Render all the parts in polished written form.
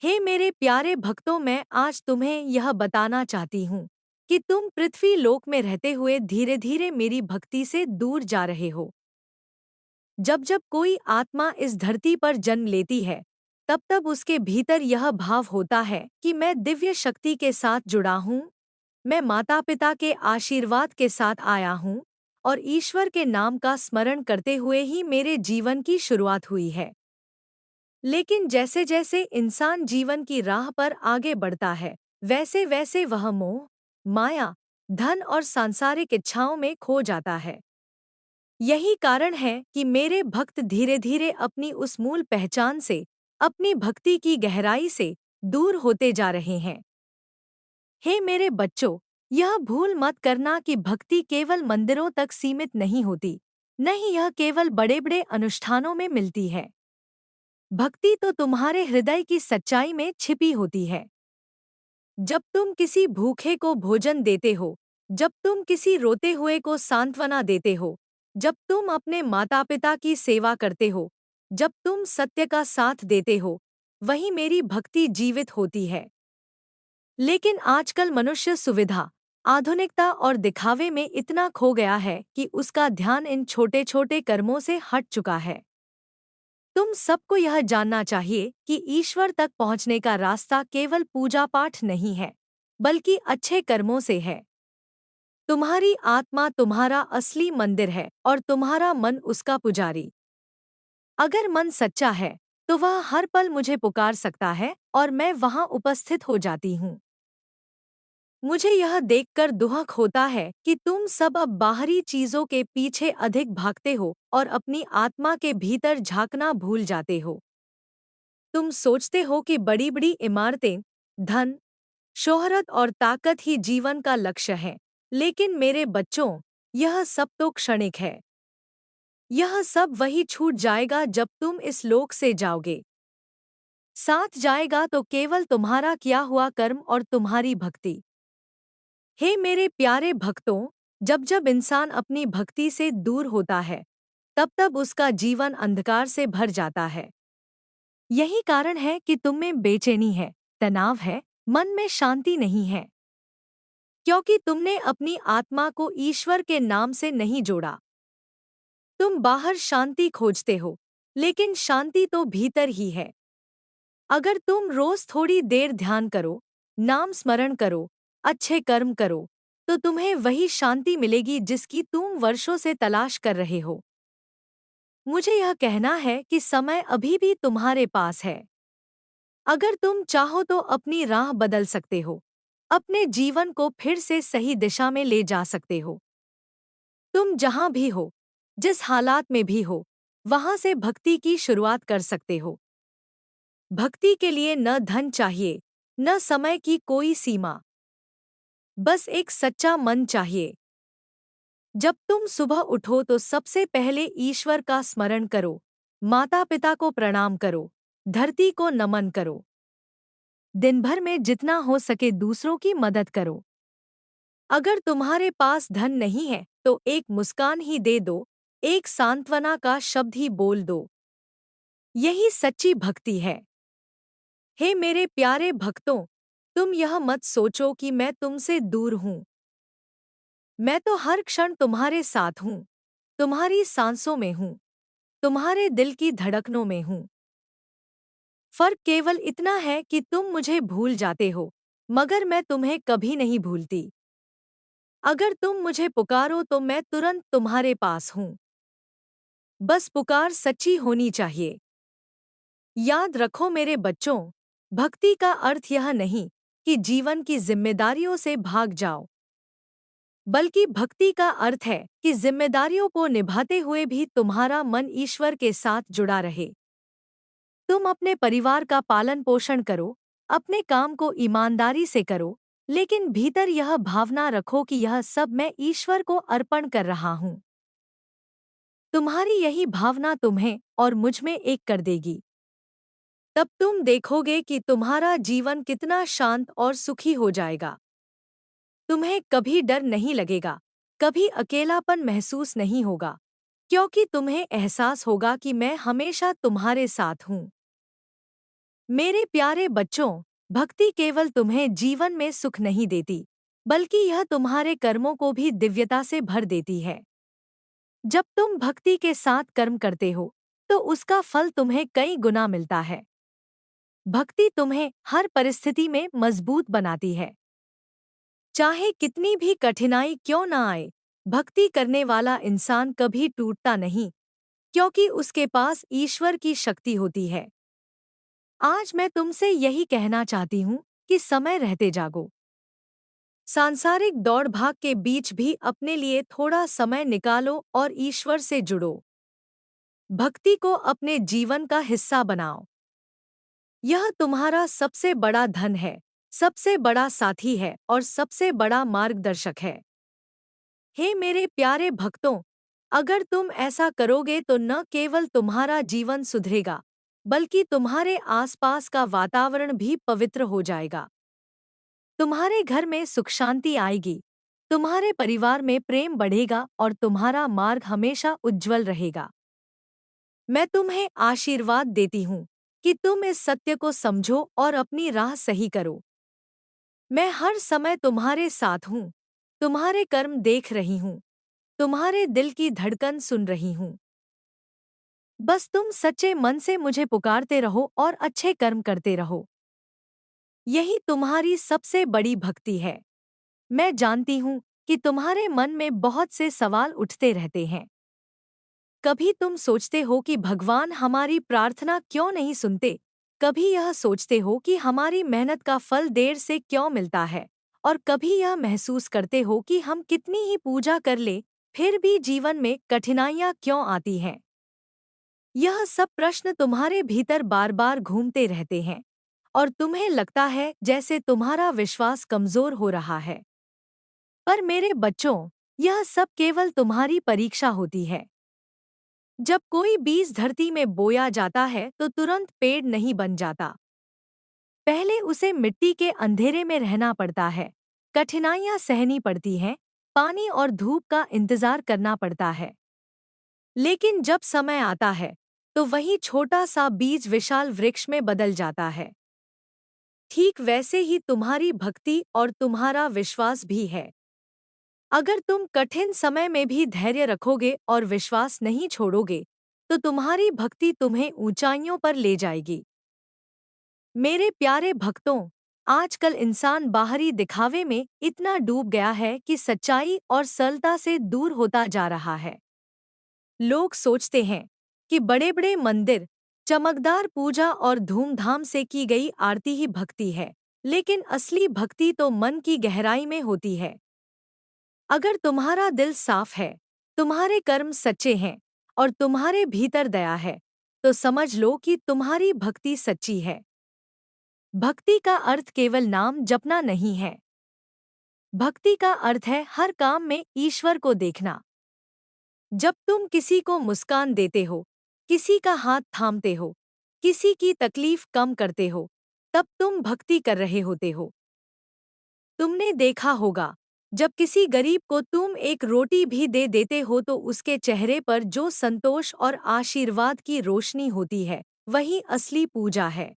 हे मेरे प्यारे भक्तों, मैं आज तुम्हें यह बताना चाहती हूँ कि तुम पृथ्वी लोक में रहते हुए धीरे धीरे मेरी भक्ति से दूर जा रहे हो। जब जब कोई आत्मा इस धरती पर जन्म लेती है, तब तब उसके भीतर यह भाव होता है कि मैं दिव्य शक्ति के साथ जुड़ा हूँ। मैं माता पिता के आशीर्वाद के साथ आया हूँ और ईश्वर के नाम का स्मरण करते हुए ही मेरे जीवन की शुरुआत हुई है। लेकिन जैसे जैसे इंसान जीवन की राह पर आगे बढ़ता है, वैसे वैसे वह मोह, माया, धन और सांसारिक इच्छाओं में खो जाता है। यही कारण है कि मेरे भक्त धीरे धीरे अपनी उस मूल पहचान से, अपनी भक्ति की गहराई से दूर होते जा रहे हैं। हे मेरे बच्चों, यह भूल मत करना कि भक्ति केवल मंदिरों तक सीमित नहीं होती। नहीं, यह केवल बड़े बड़े अनुष्ठानों में मिलती है। भक्ति तो तुम्हारे हृदय की सच्चाई में छिपी होती है। जब तुम किसी भूखे को भोजन देते हो, जब तुम किसी रोते हुए को सांत्वना देते हो, जब तुम अपने माता पिता की सेवा करते हो, जब तुम सत्य का साथ देते हो, वही मेरी भक्ति जीवित होती है। लेकिन आजकल मनुष्य सुविधा, आधुनिकता और दिखावे में इतना खो गया है कि उसका ध्यान इन छोटे छोटे कर्मों से हट चुका है। तुम सबको यह जानना चाहिए कि ईश्वर तक पहुंचने का रास्ता केवल पूजा पाठ नहीं है, बल्कि अच्छे कर्मों से है। तुम्हारी आत्मा तुम्हारा असली मंदिर है और तुम्हारा मन उसका पुजारी। अगर मन सच्चा है, तो वह हर पल मुझे पुकार सकता है और मैं वहां उपस्थित हो जाती हूँ। मुझे यह देखकर दुख होता है कि तुम सब अब बाहरी चीजों के पीछे अधिक भागते हो और अपनी आत्मा के भीतर झांकना भूल जाते हो। तुम सोचते हो कि बड़ी बड़ी इमारतें, धन, शोहरत और ताकत ही जीवन का लक्ष्य है, लेकिन मेरे बच्चों, यह सब तो क्षणिक है। यह सब वही छूट जाएगा जब तुम इस लोक से जाओगे। साथ जाएगा तो केवल तुम्हारा किया हुआ कर्म और तुम्हारी भक्ति। हे मेरे प्यारे भक्तों, जब जब इंसान अपनी भक्ति से दूर होता है, तब तब उसका जीवन अंधकार से भर जाता है। यही कारण है कि तुम में बेचैनी है, तनाव है, मन में शांति नहीं है, क्योंकि तुमने अपनी आत्मा को ईश्वर के नाम से नहीं जोड़ा। तुम बाहर शांति खोजते हो, लेकिन शांति तो भीतर ही है। अगर तुम रोज थोड़ी देर ध्यान करो, नाम स्मरण करो, अच्छे कर्म करो, तो तुम्हें वही शांति मिलेगी जिसकी तुम वर्षों से तलाश कर रहे हो। मुझे यह कहना है कि समय अभी भी तुम्हारे पास है। अगर तुम चाहो तो अपनी राह बदल सकते हो, अपने जीवन को फिर से सही दिशा में ले जा सकते हो। तुम जहां भी हो, जिस हालात में भी हो, वहां से भक्ति की शुरुआत कर सकते हो। भक्ति के लिए न धन चाहिए, न समय की कोई सीमा, बस एक सच्चा मन चाहिए। जब तुम सुबह उठो तो सबसे पहले ईश्वर का स्मरण करो, माता पिता को प्रणाम करो, धरती को नमन करो। दिन भर में जितना हो सके दूसरों की मदद करो। अगर तुम्हारे पास धन नहीं है, तो एक मुस्कान ही दे दो, एक सांत्वना का शब्द ही बोल दो। यही सच्ची भक्ति है। हे मेरे प्यारे भक्तों, तुम यह मत सोचो कि मैं तुमसे दूर हूँ। मैं तो हर क्षण तुम्हारे साथ हूँ, तुम्हारी सांसों में हूँ, तुम्हारे दिल की धड़कनों में हूँ। फर्क केवल इतना है कि तुम मुझे भूल जाते हो, मगर मैं तुम्हें कभी नहीं भूलती। अगर तुम मुझे पुकारो तो मैं तुरंत तुम्हारे पास हूँ। बस पुकार सच्ची होनी चाहिए। याद रखो मेरे बच्चों, भक्ति का अर्थ यह नहीं कि जीवन की जिम्मेदारियों से भाग जाओ, बल्कि भक्ति का अर्थ है कि जिम्मेदारियों को निभाते हुए भी तुम्हारा मन ईश्वर के साथ जुड़ा रहे। तुम अपने परिवार का पालन पोषण करो, अपने काम को ईमानदारी से करो, लेकिन भीतर यह भावना रखो कि यह सब मैं ईश्वर को अर्पण कर रहा हूँ। तुम्हारी यही भावना तुम्हें और मुझ में एक कर देगी। तब तुम देखोगे कि तुम्हारा जीवन कितना शांत और सुखी हो जाएगा। तुम्हें कभी डर नहीं लगेगा, कभी अकेलापन महसूस नहीं होगा, क्योंकि तुम्हें एहसास होगा कि मैं हमेशा तुम्हारे साथ हूँ। मेरे प्यारे बच्चों, भक्ति केवल तुम्हें जीवन में सुख नहीं देती, बल्कि यह तुम्हारे कर्मों को भी दिव्यता से भर देती है। जब तुम भक्ति के साथ कर्म करते हो, तो उसका फल तुम्हें कई गुना मिलता है। भक्ति तुम्हें हर परिस्थिति में मजबूत बनाती है। चाहे कितनी भी कठिनाई क्यों न आए, भक्ति करने वाला इंसान कभी टूटता नहीं, क्योंकि उसके पास ईश्वर की शक्ति होती है। आज मैं तुमसे यही कहना चाहती हूँ कि समय रहते जागो। सांसारिक दौड़ भाग के बीच भी अपने लिए थोड़ा समय निकालो और ईश्वर से जुड़ो। भक्ति को अपने जीवन का हिस्सा बनाओ। यह तुम्हारा सबसे बड़ा धन है, सबसे बड़ा साथी है और सबसे बड़ा मार्गदर्शक है। हे मेरे प्यारे भक्तों, अगर तुम ऐसा करोगे तो न केवल तुम्हारा जीवन सुधरेगा, बल्कि तुम्हारे आसपास का वातावरण भी पवित्र हो जाएगा। तुम्हारे घर में सुख शांति आएगी, तुम्हारे परिवार में प्रेम बढ़ेगा और तुम्हारा मार्ग हमेशा उज्जवल रहेगा। मैं तुम्हें आशीर्वाद देती हूँ कि तुम इस सत्य को समझो और अपनी राह सही करो। मैं हर समय तुम्हारे साथ हूँ, तुम्हारे कर्म देख रही हूँ, तुम्हारे दिल की धड़कन सुन रही हूँ। बस तुम सच्चे मन से मुझे पुकारते रहो और अच्छे कर्म करते रहो। यही तुम्हारी सबसे बड़ी भक्ति है। मैं जानती हूँ कि तुम्हारे मन में बहुत से सवाल उठते रहते हैं। कभी तुम सोचते हो कि भगवान हमारी प्रार्थना क्यों नहीं सुनते, कभी यह सोचते हो कि हमारी मेहनत का फल देर से क्यों मिलता है, और कभी यह महसूस करते हो कि हम कितनी ही पूजा कर ले, फिर भी जीवन में कठिनाइयाँ क्यों आती हैं। यह सब प्रश्न तुम्हारे भीतर बार बार घूमते रहते हैं और तुम्हें लगता है जैसे तुम्हारा विश्वास कमजोर हो रहा है। पर मेरे बच्चों, यह सब केवल तुम्हारी परीक्षा होती है। जब कोई बीज धरती में बोया जाता है तो तुरंत पेड़ नहीं बन जाता। पहले उसे मिट्टी के अंधेरे में रहना पड़ता है, कठिनाइयां सहनी पड़ती हैं, पानी और धूप का इंतजार करना पड़ता है। लेकिन जब समय आता है, तो वही छोटा सा बीज विशाल वृक्ष में बदल जाता है। ठीक वैसे ही तुम्हारी भक्ति और तुम्हारा विश्वास भी है। अगर तुम कठिन समय में भी धैर्य रखोगे और विश्वास नहीं छोड़ोगे, तो तुम्हारी भक्ति तुम्हें ऊंचाइयों पर ले जाएगी। मेरे प्यारे भक्तों, आजकल इंसान बाहरी दिखावे में इतना डूब गया है कि सच्चाई और सरलता से दूर होता जा रहा है। लोग सोचते हैं कि बड़े-बड़े मंदिर, चमकदार पूजा और धूमधाम से की गई आरती ही भक्ति है, लेकिन असली भक्ति तो मन की गहराई में होती है। अगर तुम्हारा दिल साफ है, तुम्हारे कर्म सच्चे हैं और तुम्हारे भीतर दया है, तो समझ लो कि तुम्हारी भक्ति सच्ची है। भक्ति का अर्थ केवल नाम जपना नहीं है। भक्ति का अर्थ है हर काम में ईश्वर को देखना। जब तुम किसी को मुस्कान देते हो, किसी का हाथ थामते हो, किसी की तकलीफ कम करते हो, तब तुम भक्ति कर रहे होते हो। तुमने देखा होगा, जब किसी गरीब को तुम एक रोटी भी दे देते हो तो उसके चेहरे पर जो संतोष और आशीर्वाद की रोशनी होती है, वही असली पूजा है।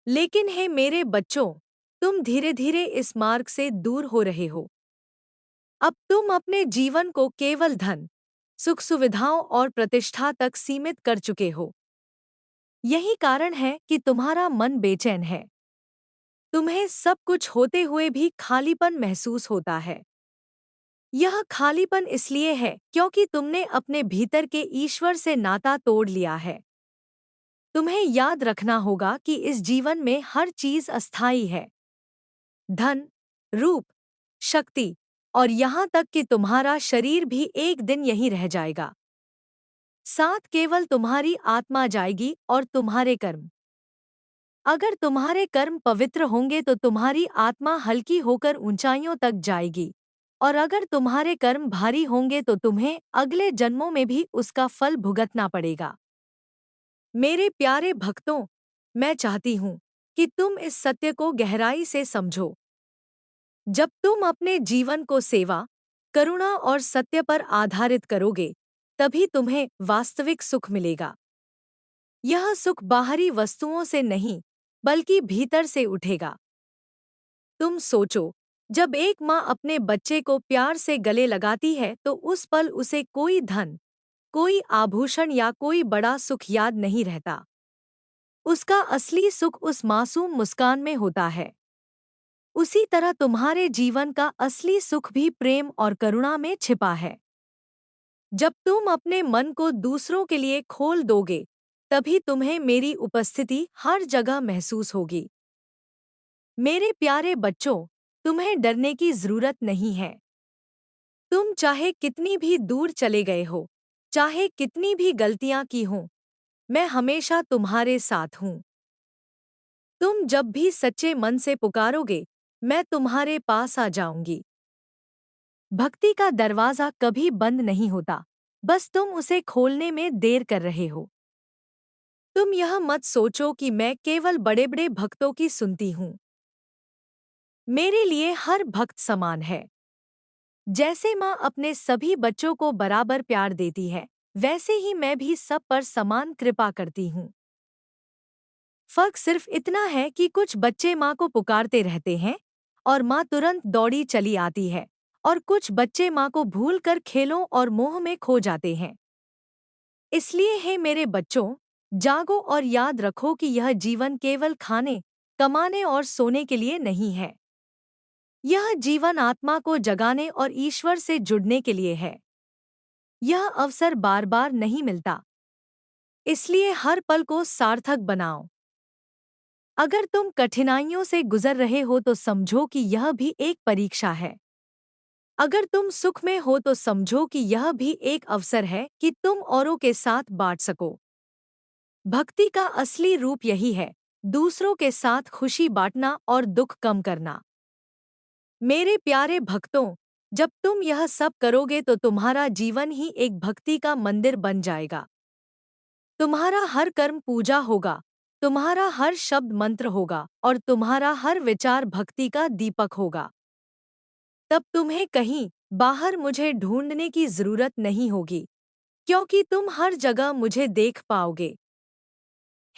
लेकिन हे मेरे बच्चों, तुम धीरे धीरे इस मार्ग से दूर हो रहे हो। अब तुम अपने जीवन को केवल धन, सुख सुविधाओं और प्रतिष्ठा तक सीमित कर चुके हो। यही कारण है कि तुम्हारा मन बेचैन है। तुम्हें सब कुछ होते हुए भी खालीपन महसूस होता है। यह खालीपन इसलिए है क्योंकि तुमने अपने भीतर के ईश्वर से नाता तोड़ लिया है। तुम्हें याद रखना होगा कि इस जीवन में हर चीज अस्थायी है। धन, रूप, शक्ति और यहाँ तक कि तुम्हारा शरीर भी एक दिन यहीं रह जाएगा। साथ केवल तुम्हारी आत्मा जाएगी और तुम्हारे कर्म। अगर तुम्हारे कर्म पवित्र होंगे तो तुम्हारी आत्मा हल्की होकर ऊंचाइयों तक जाएगी, और अगर तुम्हारे कर्म भारी होंगे तो तुम्हें अगले जन्मों में भी उसका फल भुगतना पड़ेगा। मेरे प्यारे भक्तों, मैं चाहती हूँ कि तुम इस सत्य को गहराई से समझो। जब तुम अपने जीवन को सेवा, करुणा और सत्य पर आधारित करोगे, तभी तुम्हें वास्तविक सुख मिलेगा। यह सुख बाहरी वस्तुओं से नहीं, बल्कि भीतर से उठेगा। तुम सोचो, जब एक माँ अपने बच्चे को प्यार से गले लगाती है तो उस पल उसे कोई धन, कोई आभूषण या कोई बड़ा सुख याद नहीं रहता। उसका असली सुख उस मासूम मुस्कान में होता है। उसी तरह तुम्हारे जीवन का असली सुख भी प्रेम और करुणा में छिपा है। जब तुम अपने मन को दूसरों के लिए खोल दोगे, तभी तुम्हें मेरी उपस्थिति हर जगह महसूस होगी। मेरे प्यारे बच्चों, तुम्हें डरने की जरूरत नहीं है। तुम चाहे कितनी भी दूर चले गए हो, चाहे कितनी भी गलतियां की हों, मैं हमेशा तुम्हारे साथ हूँ। तुम जब भी सच्चे मन से पुकारोगे, मैं तुम्हारे पास आ जाऊंगी। भक्ति का दरवाजा कभी बंद नहीं होता, बस तुम उसे खोलने में देर कर रहे हो। तुम यह मत सोचो कि मैं केवल बड़े बड़े भक्तों की सुनती हूँ। मेरे लिए हर भक्त समान है। जैसे माँ अपने सभी बच्चों को बराबर प्यार देती है, वैसे ही मैं भी सब पर समान कृपा करती हूँ। फर्क सिर्फ इतना है कि कुछ बच्चे माँ को पुकारते रहते हैं और माँ तुरंत दौड़ी चली आती है, और कुछ बच्चे माँ को भूलकर खेलों और मोह में खो जाते हैं। इसलिए हे मेरे बच्चों, जागो और याद रखो कि यह जीवन केवल खाने, कमाने और सोने के लिए नहीं है। यह जीवन आत्मा को जगाने और ईश्वर से जुड़ने के लिए है। यह अवसर बार बार नहीं मिलता, इसलिए हर पल को सार्थक बनाओ। अगर तुम कठिनाइयों से गुजर रहे हो तो समझो कि यह भी एक परीक्षा है। अगर तुम सुख में हो तो समझो कि यह भी एक अवसर है कि तुम औरों के साथ बांट सको। भक्ति का असली रूप यही है, दूसरों के साथ खुशी बांटना और दुख कम करना। मेरे प्यारे भक्तों, जब तुम यह सब करोगे तो तुम्हारा जीवन ही एक भक्ति का मंदिर बन जाएगा। तुम्हारा हर कर्म पूजा होगा, तुम्हारा हर शब्द मंत्र होगा और तुम्हारा हर विचार भक्ति का दीपक होगा। तब तुम्हें कहीं बाहर मुझे ढूंढने की जरूरत नहीं होगी, क्योंकि तुम हर जगह मुझे देख पाओगे।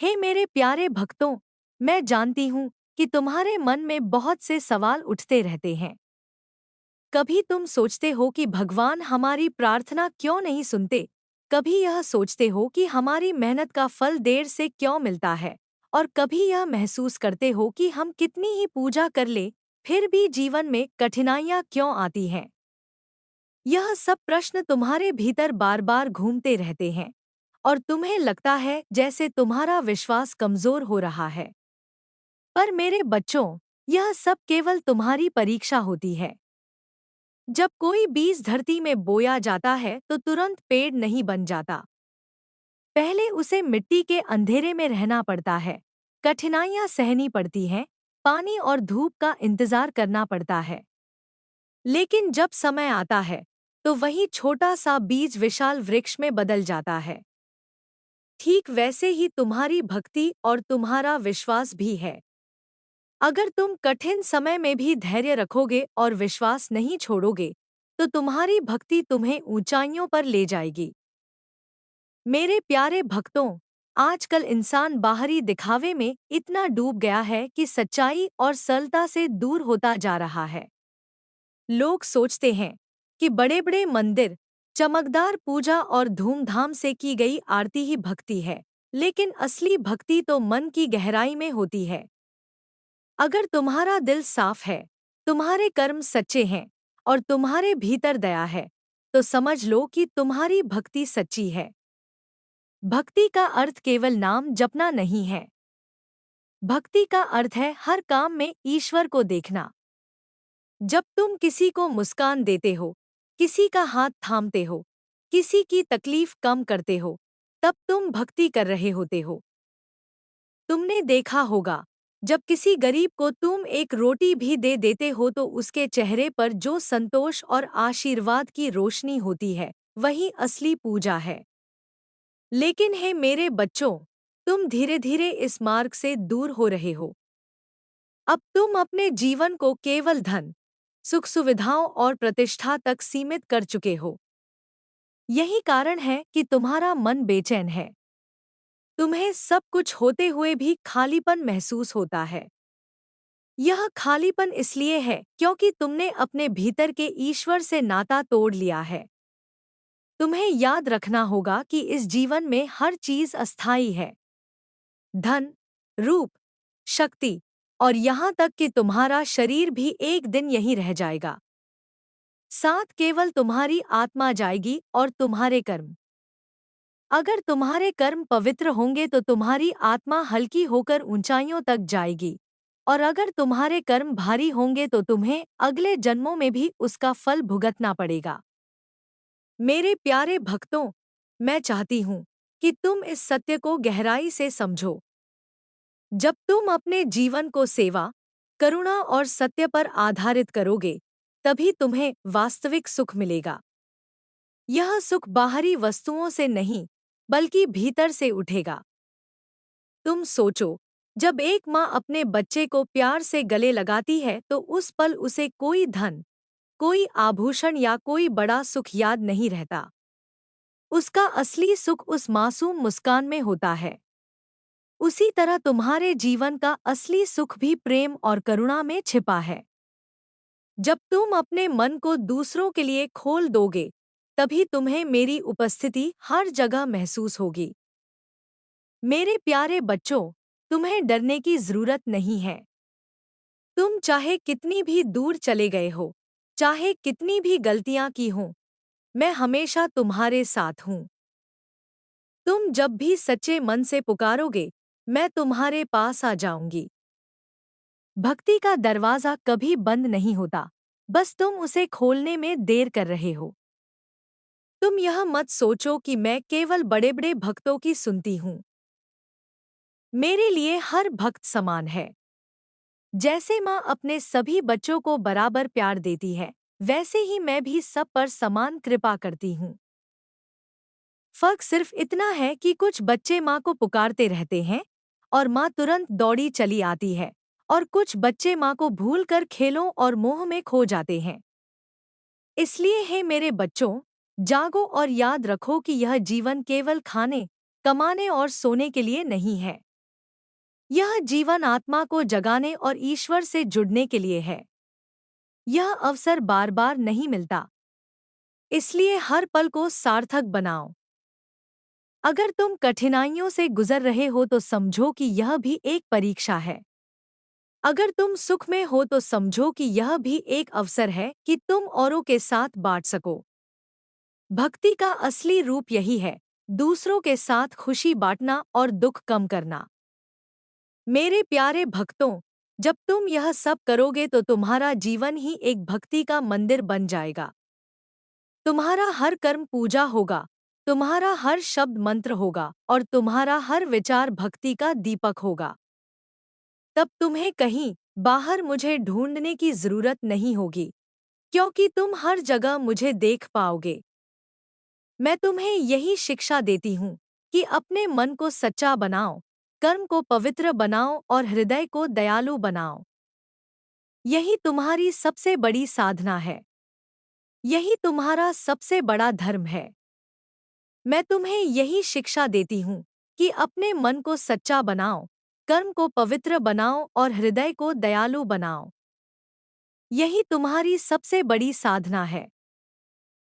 हे मेरे प्यारे भक्तों, मैं जानती हूँ कि तुम्हारे मन में बहुत से सवाल उठते रहते हैं। कभी तुम सोचते हो कि भगवान हमारी प्रार्थना क्यों नहीं सुनते, कभी यह सोचते हो कि हमारी मेहनत का फल देर से क्यों मिलता है, और कभी यह महसूस करते हो कि हम कितनी ही पूजा कर ले, फिर भी जीवन में कठिनाइयाँ क्यों आती हैं। यह सब प्रश्न तुम्हारे भीतर बार बार घूमते रहते हैं, और तुम्हें लगता है जैसे तुम्हारा विश्वास कमजोर हो रहा है। पर मेरे बच्चों, यह सब केवल तुम्हारी परीक्षा होती है। जब कोई बीज धरती में बोया जाता है तो तुरंत पेड़ नहीं बन जाता। पहले उसे मिट्टी के अंधेरे में रहना पड़ता है, कठिनाइयां सहनी पड़ती हैं, पानी और धूप का इंतजार करना पड़ता है। लेकिन जब समय आता है, तो वही छोटा सा बीज विशाल वृक्ष में बदल जाता है। ठीक वैसे ही तुम्हारी भक्ति और तुम्हारा विश्वास भी है। अगर तुम कठिन समय में भी धैर्य रखोगे और विश्वास नहीं छोड़ोगे, तो तुम्हारी भक्ति तुम्हें ऊंचाइयों पर ले जाएगी। मेरे प्यारे भक्तों, आजकल इंसान बाहरी दिखावे में इतना डूब गया है कि सच्चाई और सरलता से दूर होता जा रहा है। लोग सोचते हैं कि बड़े-बड़े मंदिर, चमकदार पूजा और धूमधाम से की गई आरती ही भक्ति है, लेकिन असली भक्ति तो मन की गहराई में होती है। अगर तुम्हारा दिल साफ है, तुम्हारे कर्म सच्चे हैं और तुम्हारे भीतर दया है, तो समझ लो कि तुम्हारी भक्ति सच्ची है। भक्ति का अर्थ केवल नाम जपना नहीं है। भक्ति का अर्थ है हर काम में ईश्वर को देखना। जब तुम किसी को मुस्कान देते हो, किसी का हाथ थामते हो, किसी की तकलीफ कम करते हो, तब तुम भक्ति कर रहे होते हो। तुमने देखा होगा, जब किसी गरीब को तुम एक रोटी भी दे देते हो तो उसके चेहरे पर जो संतोष और आशीर्वाद की रोशनी होती है, वही असली पूजा है। लेकिन हे मेरे बच्चों, तुम धीरे धीरे इस मार्ग से दूर हो रहे हो। अब तुम अपने जीवन को केवल धन, सुख सुविधाओं और प्रतिष्ठा तक सीमित कर चुके हो। यही कारण है कि तुम्हारा मन बेचैन है। तुम्हें सब कुछ होते हुए भी खालीपन महसूस होता है। यह खालीपन इसलिए है क्योंकि तुमने अपने भीतर के ईश्वर से नाता तोड़ लिया है। तुम्हें याद रखना होगा कि इस जीवन में हर चीज अस्थायी है। धन, रूप, शक्ति और यहाँ तक कि तुम्हारा शरीर भी एक दिन यहीं रह जाएगा। साथ केवल तुम्हारी आत्मा जाएगी और तुम्हारे कर्म। अगर तुम्हारे कर्म पवित्र होंगे तो तुम्हारी आत्मा हल्की होकर ऊंचाइयों तक जाएगी, और अगर तुम्हारे कर्म भारी होंगे तो तुम्हें अगले जन्मों में भी उसका फल भुगतना पड़ेगा। मेरे प्यारे भक्तों, मैं चाहती हूँ कि तुम इस सत्य को गहराई से समझो। जब तुम अपने जीवन को सेवा, करुणा और सत्य पर आधारित करोगे, तभी तुम्हें वास्तविक सुख मिलेगा। यह सुख बाहरी वस्तुओं से नहीं, बल्कि भीतर से उठेगा। तुम सोचो, जब एक माँ अपने बच्चे को प्यार से गले लगाती है तो उस पल उसे कोई धन, कोई आभूषण या कोई बड़ा सुख याद नहीं रहता। उसका असली सुख उस मासूम मुस्कान में होता है। उसी तरह तुम्हारे जीवन का असली सुख भी प्रेम और करुणा में छिपा है। जब तुम अपने मन को दूसरों के लिए खोल दोगे, तभी तुम्हें मेरी उपस्थिति हर जगह महसूस होगी। मेरे प्यारे बच्चों, तुम्हें डरने की जरूरत नहीं है। तुम चाहे कितनी भी दूर चले गए हो, चाहे कितनी भी गलतियां की हों, मैं हमेशा तुम्हारे साथ हूँ। तुम जब भी सच्चे मन से पुकारोगे, मैं तुम्हारे पास आ जाऊंगी। भक्ति का दरवाजा कभी बंद नहीं होता, बस तुम उसे खोलने में देर कर रहे हो। तुम यह मत सोचो कि मैं केवल बड़े बड़े भक्तों की सुनती हूँ। मेरे लिए हर भक्त समान है। जैसे माँ अपने सभी बच्चों को बराबर प्यार देती है, वैसे ही मैं भी सब पर समान कृपा करती हूँ। फर्क सिर्फ इतना है कि कुछ बच्चे माँ को पुकारते रहते हैं और माँ तुरंत दौड़ी चली आती है, और कुछ बच्चे माँ को भूलकर खेलों और मोह में खो जाते हैं। इसलिए हे मेरे बच्चों, जागो और याद रखो कि यह जीवन केवल खाने, कमाने और सोने के लिए नहीं है। यह जीवन आत्मा को जगाने और ईश्वर से जुड़ने के लिए है। यह अवसर बार बार नहीं मिलता, इसलिए हर पल को सार्थक बनाओ। अगर तुम कठिनाइयों से गुजर रहे हो तो समझो कि यह भी एक परीक्षा है। अगर तुम सुख में हो तो समझो कि यह भी एक अवसर है कि तुम औरों के साथ बांट सको। भक्ति का असली रूप यही है, दूसरों के साथ खुशी बांटना और दुख कम करना। मेरे प्यारे भक्तों, जब तुम यह सब करोगे तो तुम्हारा जीवन ही एक भक्ति का मंदिर बन जाएगा। तुम्हारा हर कर्म पूजा होगा, तुम्हारा हर शब्द मंत्र होगा और तुम्हारा हर विचार भक्ति का दीपक होगा। तब तुम्हें कहीं बाहर मुझे ढूंढने की जरूरत नहीं होगी, क्योंकि तुम हर जगह मुझे देख पाओगे। मैं तुम्हें यही शिक्षा देती हूँ कि अपने मन को सच्चा बनाओ, कर्म को पवित्र बनाओ और हृदय को दयालु बनाओ। यही तुम्हारी सबसे बड़ी साधना है। यही तुम्हारा सबसे बड़ा धर्म है। मैं तुम्हें यही शिक्षा देती हूँ कि अपने मन को सच्चा बनाओ, कर्म को पवित्र बनाओ और हृदय को दयालु बनाओ। यही तुम्हारी सबसे बड़ी साधना है।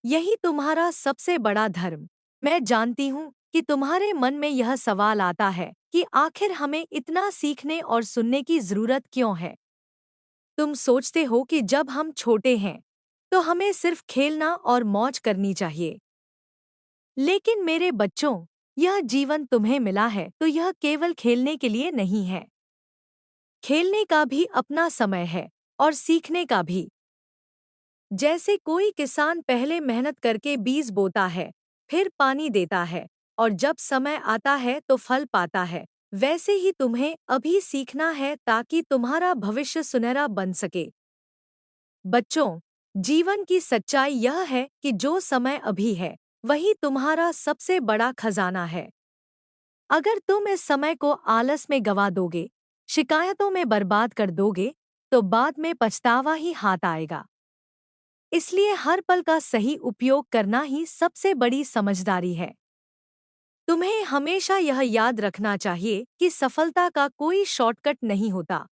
यही तुम्हारा सबसे बड़ा धर्म। मैं जानती हूँ कि तुम्हारे मन में यह सवाल आता है कि आखिर हमें इतना सीखने और सुनने की जरूरत क्यों है। तुम सोचते हो कि जब हम छोटे हैं तो हमें सिर्फ खेलना और मौज करनी चाहिए। लेकिन मेरे बच्चों, यह जीवन तुम्हें मिला है तो यह केवल खेलने के लिए नहीं है। खेलने का भी अपना समय है और सीखने का भी। जैसे कोई किसान पहले मेहनत करके बीज बोता है, फिर पानी देता है और जब समय आता है तो फल पाता है, वैसे ही तुम्हें अभी सीखना है ताकि तुम्हारा भविष्य सुनहरा बन सके। बच्चों, जीवन की सच्चाई यह है कि जो समय अभी है, वही तुम्हारा सबसे बड़ा खजाना है। अगर तुम इस समय को आलस में गवा दोगे, शिकायतों में बर्बाद कर दोगे, तो बाद में पछतावा ही हाथ आएगा। इसलिए हर पल का सही उपयोग करना ही सबसे बड़ी समझदारी है। तुम्हें हमेशा यह याद रखना चाहिए कि सफलता का कोई शॉर्टकट नहीं होता।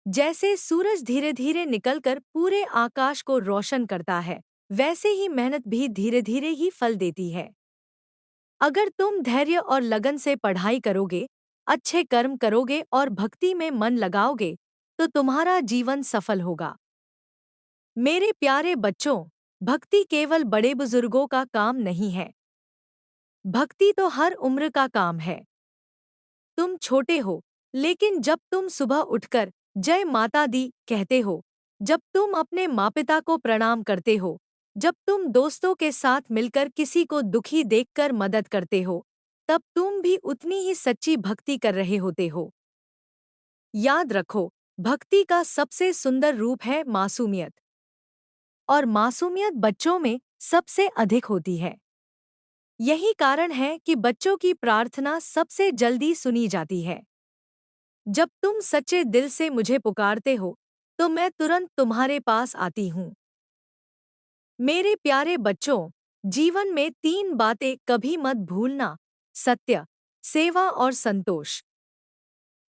जैसे सूरज धीरे धीरे निकलकर पूरे आकाश को रोशन करता है, वैसे ही मेहनत भी धीरे धीरे ही फल देती है। अगर तुम धैर्य और लगन से पढ़ाई करोगे, अच्छे कर्म करोगे और भक्ति में मन लगाओगे, तो तुम्हारा जीवन सफल होगा। मेरे प्यारे बच्चों, भक्ति केवल बड़े बुजुर्गों का काम नहीं है। भक्ति तो हर उम्र का काम है। तुम छोटे हो, लेकिन जब तुम सुबह उठकर जय माता दी कहते हो, जब तुम अपने माँ पिता को प्रणाम करते हो, जब तुम दोस्तों के साथ मिलकर किसी को दुखी देखकर मदद करते हो, तब तुम भी उतनी ही सच्ची भक्ति कर रहे होते हो। याद रखो, भक्ति का सबसे सुंदर रूप है मासूमियत, और मासूमियत बच्चों में सबसे अधिक होती है। यही कारण है कि बच्चों की प्रार्थना सबसे जल्दी सुनी जाती है। जब तुम सच्चे दिल से मुझे पुकारते हो, तो मैं तुरंत तुम्हारे पास आती हूँ। मेरे प्यारे बच्चों, जीवन में 3 बातें कभी मत भूलना: सत्य, सेवा और संतोष।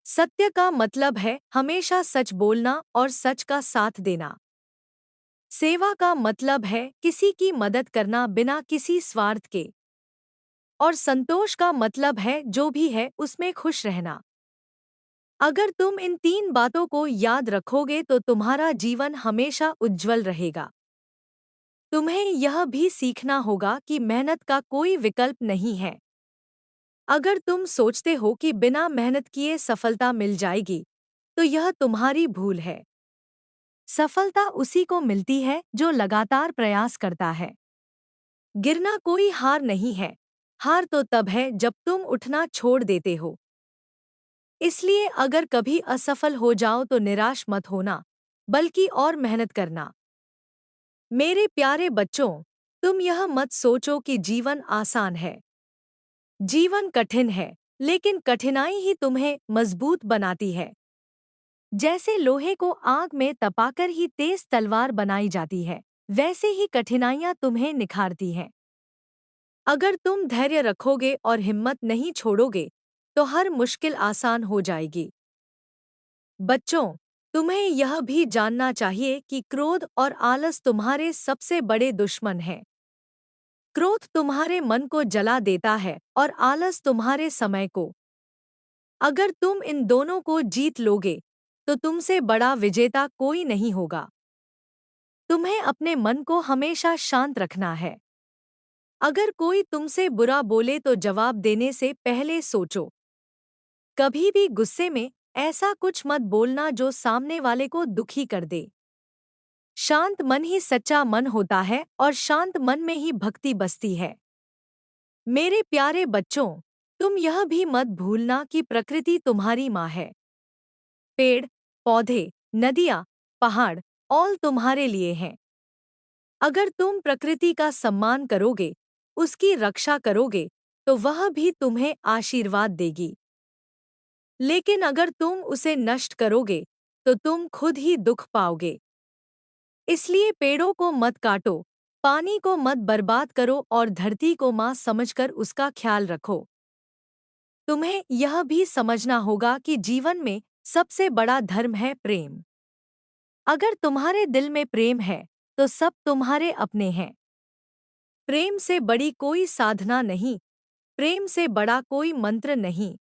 सत्य का मतलब है हमेशा सच बोलना और सच का साथ देना। सेवा का मतलब है किसी की मदद करना बिना किसी स्वार्थ के। और संतोष का मतलब है जो भी है उसमें खुश रहना। अगर तुम इन 3 बातों को याद रखोगे तो तुम्हारा जीवन हमेशा उज्जवल रहेगा। तुम्हें यह भी सीखना होगा कि मेहनत का कोई विकल्प नहीं है। अगर तुम सोचते हो कि बिना मेहनत किए सफलता मिल जाएगी, तो यह तुम्हारी भूल है। सफलता उसी को मिलती है जो लगातार प्रयास करता है। गिरना कोई हार नहीं है। हार तो तब है जब तुम उठना छोड़ देते हो। इसलिए अगर कभी असफल हो जाओ तो निराश मत होना, बल्कि और मेहनत करना। मेरे प्यारे बच्चों, तुम यह मत सोचो कि जीवन आसान है। जीवन कठिन है, लेकिन कठिनाई ही तुम्हें मजबूत बनाती है। जैसे लोहे को आग में तपाकर ही तेज तलवार बनाई जाती है, वैसे ही कठिनाइयां तुम्हें निखारती हैं। अगर तुम धैर्य रखोगे और हिम्मत नहीं छोड़ोगे, तो हर मुश्किल आसान हो जाएगी। बच्चों, तुम्हें यह भी जानना चाहिए कि क्रोध और आलस तुम्हारे सबसे बड़े दुश्मन हैं। क्रोध तुम्हारे मन को जला देता है और आलस तुम्हारे समय को। अगर तुम इन दोनों को जीत लोगे, तो तुमसे बड़ा विजेता कोई नहीं होगा। तुम्हें अपने मन को हमेशा शांत रखना है। अगर कोई तुमसे बुरा बोले तो जवाब देने से पहले सोचो। कभी भी गुस्से में ऐसा कुछ मत बोलना जो सामने वाले को दुखी कर दे। शांत मन ही सच्चा मन होता है और शांत मन में ही भक्ति बसती है। मेरे प्यारे बच्चों, तुम यह भी मत भूलना कि प्रकृति तुम्हारी माँ है। पेड़, पौधे, नदियाँ, पहाड़ all तुम्हारे लिए हैं। अगर तुम प्रकृति का सम्मान करोगे, उसकी रक्षा करोगे, तो वह भी तुम्हें आशीर्वाद देगी। लेकिन अगर तुम उसे नष्ट करोगे, तो तुम खुद ही दुख पाओगे। इसलिए पेड़ों को मत काटो, पानी को मत बर्बाद करो और धरती को माँ समझकर उसका ख्याल रखो। तुम्हें यह भी समझना होगा कि जीवन में सबसे बड़ा धर्म है प्रेम। अगर तुम्हारे दिल में प्रेम है, तो सब तुम्हारे अपने हैं। प्रेम से बड़ी कोई साधना नहीं, प्रेम से बड़ा कोई मंत्र नहीं।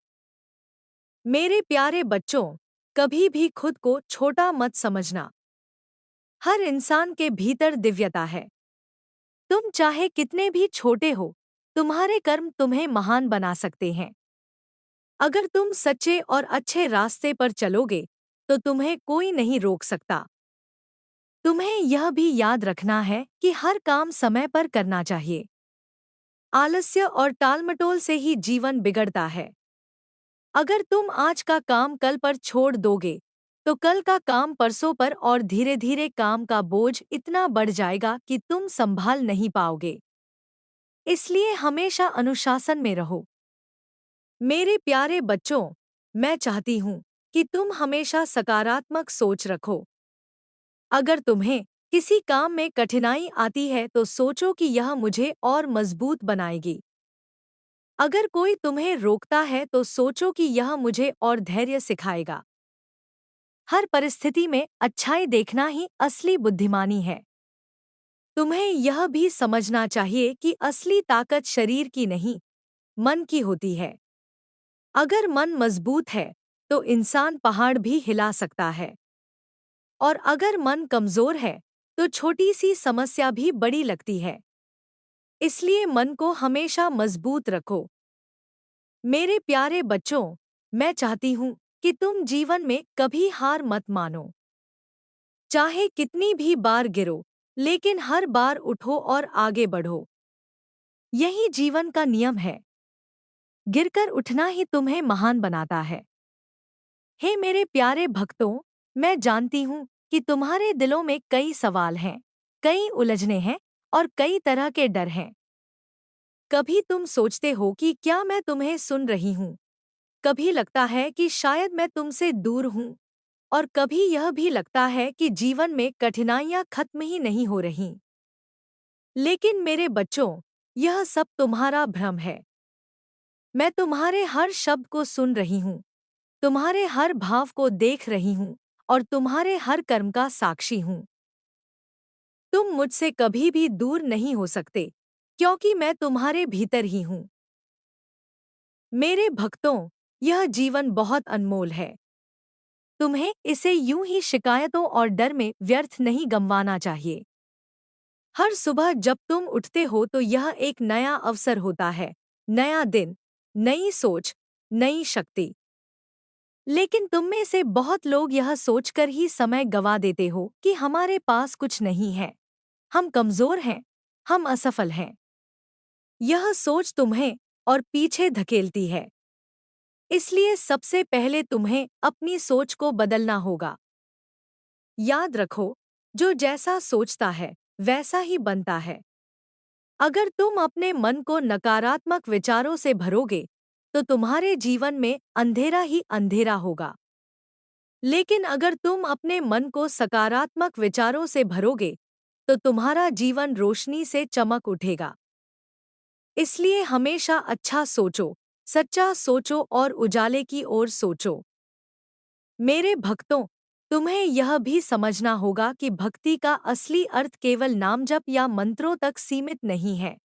मेरे प्यारे बच्चों, कभी भी खुद को छोटा मत समझना। हर इंसान के भीतर दिव्यता है। तुम चाहे कितने भी छोटे हो, तुम्हारे कर्म तुम्हें महान बना सकते हैं। अगर तुम सच्चे और अच्छे रास्ते पर चलोगे, तो तुम्हें कोई नहीं रोक सकता। तुम्हें यह भी याद रखना है कि हर काम समय पर करना चाहिए। आलस्य और टालमटोल से ही जीवन बिगड़ता है। अगर तुम आज का काम कल पर छोड़ दोगे, तो कल का काम परसों पर और धीरे धीरे काम का बोझ इतना बढ़ जाएगा कि तुम संभाल नहीं पाओगे। इसलिए हमेशा अनुशासन में रहो। मेरे प्यारे बच्चों, मैं चाहती हूँ कि तुम हमेशा सकारात्मक सोच रखो। अगर तुम्हें किसी काम में कठिनाई आती है तो सोचो कि यह मुझे और मजबूत बनाएगी। अगर कोई तुम्हें रोकता है तो सोचो कि यह मुझे और धैर्य सिखाएगा। हर परिस्थिति में अच्छाई देखना ही असली बुद्धिमानी है। तुम्हें यह भी समझना चाहिए कि असली ताकत शरीर की नहीं, मन की होती है। अगर मन मजबूत है तो इंसान पहाड़ भी हिला सकता है, और अगर मन कमजोर है तो छोटी सी समस्या भी बड़ी लगती है। इसलिए मन को हमेशा मजबूत रखो। मेरे प्यारे बच्चों, मैं चाहती हूँ कि तुम जीवन में कभी हार मत मानो। चाहे कितनी भी बार गिरो, लेकिन हर बार उठो और आगे बढ़ो। यही जीवन का नियम है। गिरकर उठना ही तुम्हें महान बनाता है। हे मेरे प्यारे भक्तों, मैं जानती हूँ कि तुम्हारे दिलों में कई सवाल हैं, कई उलझने हैं और कई तरह के डर हैं। कभी तुम सोचते हो कि क्या मैं तुम्हें सुन रही हूँ? कभी लगता है कि शायद मैं तुमसे दूर हूँ, और कभी यह भी लगता है कि जीवन में कठिनाइयाँ खत्म ही नहीं हो रहीं। लेकिन मेरे बच्चों, यह सब तुम्हारा भ्रम है। मैं तुम्हारे हर शब्द को सुन रही हूँ, तुम्हारे हर भाव को देख रही हूँ और तुम्हारे हर कर्म का साक्षी हूँ। तुम मुझसे कभी भी दूर नहीं हो सकते, क्योंकि मैं तुम्हारे भीतर ही हूँ। मेरे भक्तों, यह जीवन बहुत अनमोल है। तुम्हें इसे यूं ही शिकायतों और डर में व्यर्थ नहीं गंवाना चाहिए। हर सुबह जब तुम उठते हो तो यह एक नया अवसर होता है, नया दिन, नई सोच, नई शक्ति। लेकिन तुम में से बहुत लोग यह सोचकर ही समय गवा देते हो कि हमारे पास कुछ नहीं है, हम कमजोर हैं, हम असफल हैं। यह सोच तुम्हें और पीछे धकेलती है। इसलिए सबसे पहले तुम्हें अपनी सोच को बदलना होगा। याद रखो, जो जैसा सोचता है वैसा ही बनता है। अगर तुम अपने मन को नकारात्मक विचारों से भरोगे तो तुम्हारे जीवन में अंधेरा ही अंधेरा होगा। लेकिन अगर तुम अपने मन को सकारात्मक विचारों से भरोगे तो तुम्हारा जीवन रोशनी से चमक उठेगा। इसलिए हमेशा अच्छा सोचो, सच्चा सोचो और उजाले की ओर सोचो। मेरे भक्तों, तुम्हें यह भी समझना होगा कि भक्ति का असली अर्थ केवल नाम जप या मंत्रों तक सीमित नहीं है।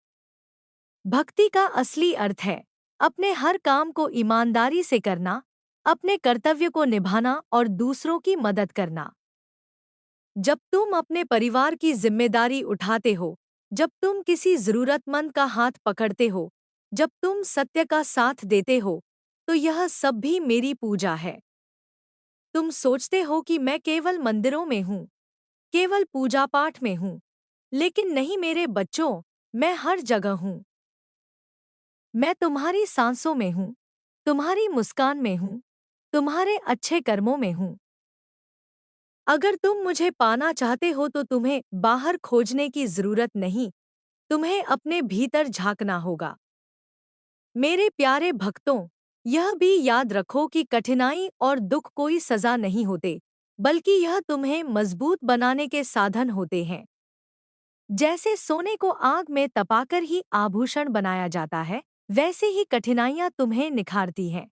भक्ति का असली अर्थ है अपने हर काम को ईमानदारी से करना, अपने कर्तव्य को निभाना और दूसरों की मदद करना। जब तुम अपने परिवार की जिम्मेदारी उठाते हो, जब तुम किसी जरूरतमंद का हाथ पकड़ते हो, जब तुम सत्य का साथ देते हो, तो यह सब भी मेरी पूजा है। तुम सोचते हो कि मैं केवल मंदिरों में हूँ, केवल पूजा पाठ में हूँ, लेकिन नहीं मेरे बच्चों, मैं हर जगह हूँ। मैं तुम्हारी सांसों में हूँ, तुम्हारी मुस्कान में हूँ, तुम्हारे अच्छे कर्मों में हूँ। अगर तुम मुझे पाना चाहते हो तो तुम्हें बाहर खोजने की जरूरत नहीं, तुम्हें अपने भीतर झांकना होगा। मेरे प्यारे भक्तों, यह भी याद रखो कि कठिनाई और दुख कोई सजा नहीं होते, बल्कि यह तुम्हें मजबूत बनाने के साधन होते हैं। जैसे सोने को आग में तपाकर ही आभूषण बनाया जाता है, वैसे ही कठिनाइयां तुम्हें निखारती हैं।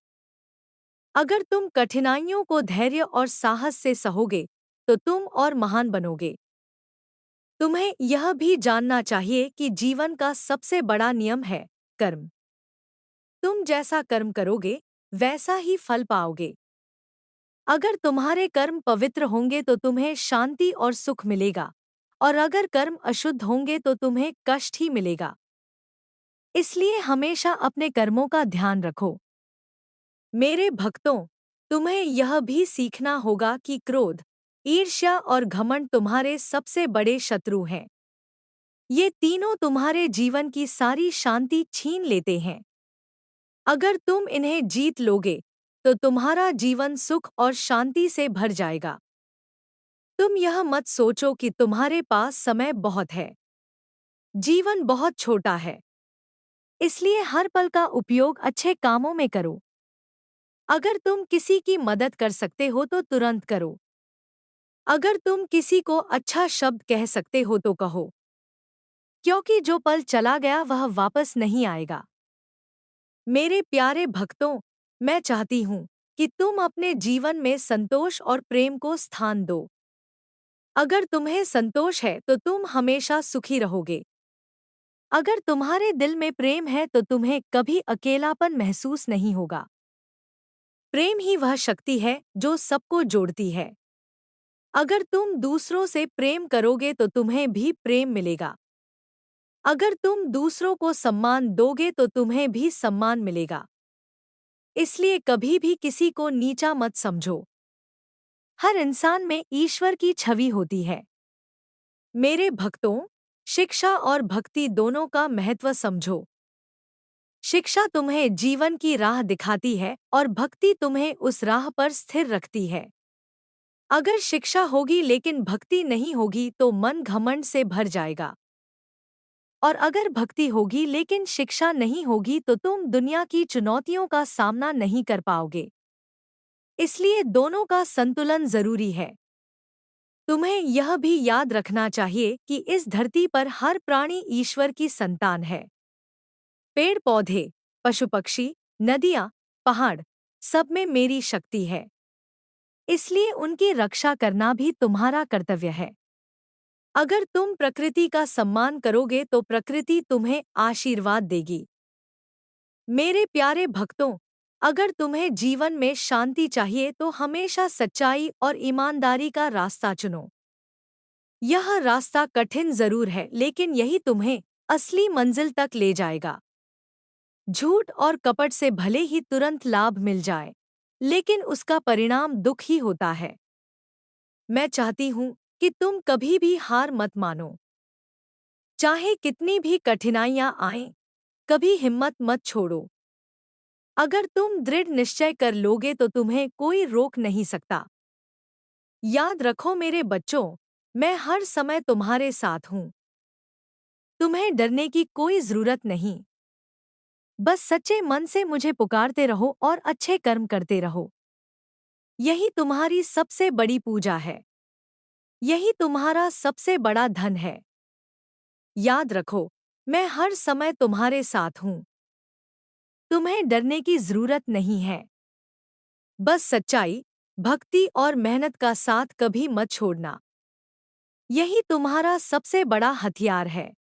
अगर तुम कठिनाइयों को धैर्य और साहस से सहोगे, तो तुम और महान बनोगे। तुम्हें यह भी जानना चाहिए कि जीवन का सबसे बड़ा नियम है कर्म। तुम जैसा कर्म करोगे, वैसा ही फल पाओगे। अगर तुम्हारे कर्म पवित्र होंगे तो तुम्हें शांति और सुख मिलेगा, और अगर कर्म अशुद्ध होंगे तो तुम्हें कष्ट ही मिलेगा। इसलिए हमेशा अपने कर्मों का ध्यान रखो। मेरे भक्तों, तुम्हें यह भी सीखना होगा कि क्रोध, ईर्ष्या और घमंड तुम्हारे सबसे बड़े शत्रु हैं। ये तीनों तुम्हारे जीवन की सारी शांति छीन लेते हैं। अगर तुम इन्हें जीत लोगे, तो तुम्हारा जीवन सुख और शांति से भर जाएगा। तुम यह मत सोचो कि तुम्हारे पास समय बहुत है। जीवन बहुत छोटा है। इसलिए हर पल का उपयोग अच्छे कामों में करो। अगर तुम किसी की मदद कर सकते हो तो तुरंत करो। अगर तुम किसी को अच्छा शब्द कह सकते हो तो कहो, क्योंकि जो पल चला गया वह वापस नहीं आएगा। मेरे प्यारे भक्तों, मैं चाहती हूँ कि तुम अपने जीवन में संतोष और प्रेम को स्थान दो। अगर तुम्हें संतोष है तो तुम हमेशा सुखी रहोगे। अगर तुम्हारे दिल में प्रेम है तो तुम्हें कभी अकेलापन महसूस नहीं होगा। प्रेम ही वह शक्ति है जो सबको जोड़ती है। अगर तुम दूसरों से प्रेम करोगे तो तुम्हें भी प्रेम मिलेगा। अगर तुम दूसरों को सम्मान दोगे तो तुम्हें भी सम्मान मिलेगा। इसलिए कभी भी किसी को नीचा मत समझो। हर इंसान में ईश्वर की छवि होती है। मेरे भक्तों, शिक्षा और भक्ति दोनों का महत्व समझो। शिक्षा तुम्हें जीवन की राह दिखाती है और भक्ति तुम्हें उस राह पर स्थिर रखती है। अगर शिक्षा होगी लेकिन भक्ति नहीं होगी तो मन घमंड से भर जाएगा। और अगर भक्ति होगी लेकिन शिक्षा नहीं होगी तो तुम दुनिया की चुनौतियों का सामना नहीं कर पाओगे। इसलिए दोनों का संतुलन जरूरी है। तुम्हें यह भी याद रखना चाहिए कि इस धरती पर हर प्राणी ईश्वर की संतान है। पेड़ पौधे, पशु पक्षी, नदियाँ, पहाड़, सब में मेरी शक्ति है। इसलिए उनकी रक्षा करना भी तुम्हारा कर्तव्य है। अगर तुम प्रकृति का सम्मान करोगे तो प्रकृति तुम्हें आशीर्वाद देगी। मेरे प्यारे भक्तों, अगर तुम्हें जीवन में शांति चाहिए तो हमेशा सच्चाई और ईमानदारी का रास्ता चुनो। यह रास्ता कठिन जरूर है लेकिन यही तुम्हें असली मंजिल तक ले जाएगा। झूठ और कपट से भले ही तुरंत लाभ मिल जाए, लेकिन उसका परिणाम दुख ही होता है। मैं चाहती हूँ कि तुम कभी भी हार मत मानो। चाहे कितनी भी कठिनाइयाँ आएं, कभी हिम्मत मत छोड़ो। अगर तुम दृढ़ निश्चय कर लोगे तो तुम्हें कोई रोक नहीं सकता। याद रखो मेरे बच्चों, मैं हर समय तुम्हारे साथ हूँ। तुम्हें डरने की कोई जरूरत नहीं। बस सच्चे मन से मुझे पुकारते रहो और अच्छे कर्म करते रहो। यही तुम्हारी सबसे बड़ी पूजा है। यही तुम्हारा सबसे बड़ा धन है। याद रखो, मैं हर समय तुम्हारे साथ हूँ। तुम्हें डरने की जरूरत नहीं है। बस सच्चाई, भक्ति और मेहनत का साथ कभी मत छोड़ना। यही तुम्हारा सबसे बड़ा हथियार है।